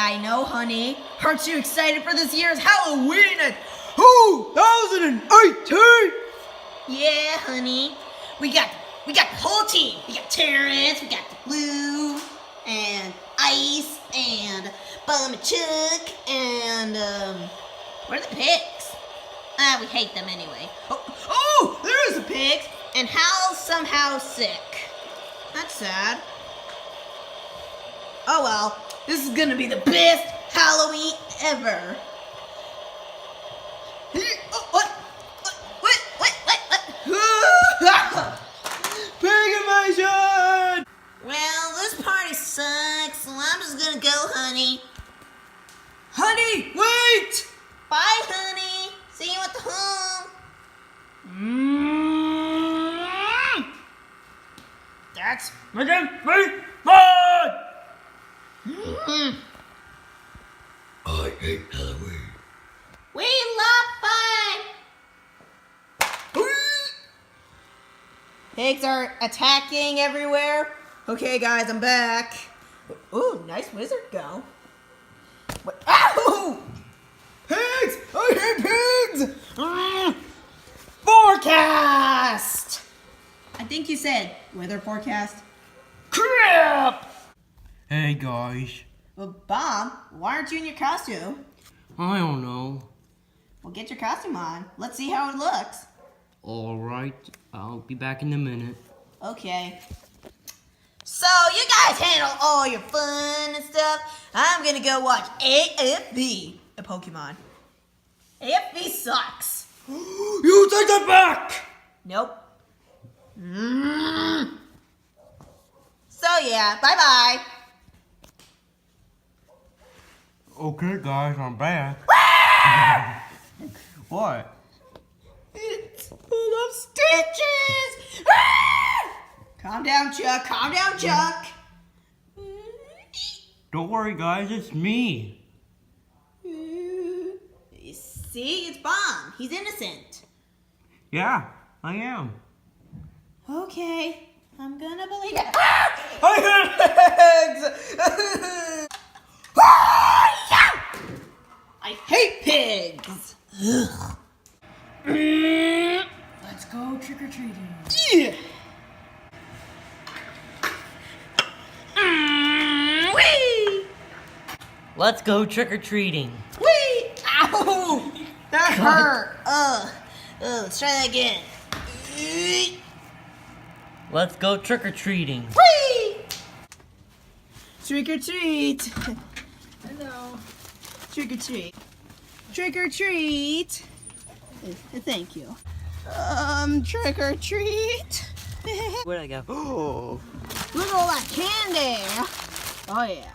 I know, honey. Aren't you excited for this year's Halloween at 2018? Yeah, honey. We got the whole team. We got Terrence, we got the Blue, and Ice, and Bum and Chuck, and where are the pigs? We hate them anyway. Oh, there's the pigs. And Hal's somehow sick. That's sad. Oh well, this is gonna be the best Halloween ever. What? Pig invasion! Well, this party sucks, so I'm just gonna go, honey. Honey, wait! Bye, honey. See you at the home. That's making me fun! I hate Halloween. We love fun! Pigs are attacking everywhere. Okay, guys, I'm back. Ooh, nice wizard go. What? Ow! Pigs! I hate pigs! Forecast! I think you said weather forecast. Crap! Hey guys. Well, Bob, why aren't you in your costume? I don't know. Well, get your costume on. Let's see how it looks. Alright, I'll be back in a minute. Okay. So, you guys handle all your fun and stuff. I'm gonna go watch AFV, a Pokemon. AFV sucks. You take that back! Nope. So, yeah, bye-bye. Okay guys, I'm back. What? It's full of stitches! Calm down, Chuck. Calm down, Chuck. Don't worry guys, it's me. See, it's Bomb. He's innocent. Yeah, I am. Okay, I'm gonna believe it. I I hate pigs. Let's go trick-or-treating. Yeah. Whee! Let's go trick-or-treating. Whee! Ow! That hurt. Let's try that again. Let's go trick-or-treating. Whee! Trick or treat. Hello. Trick or treat. Trick or treat. Thank you. Trick or treat. Where'd I go? Look at all that candy. Oh yeah.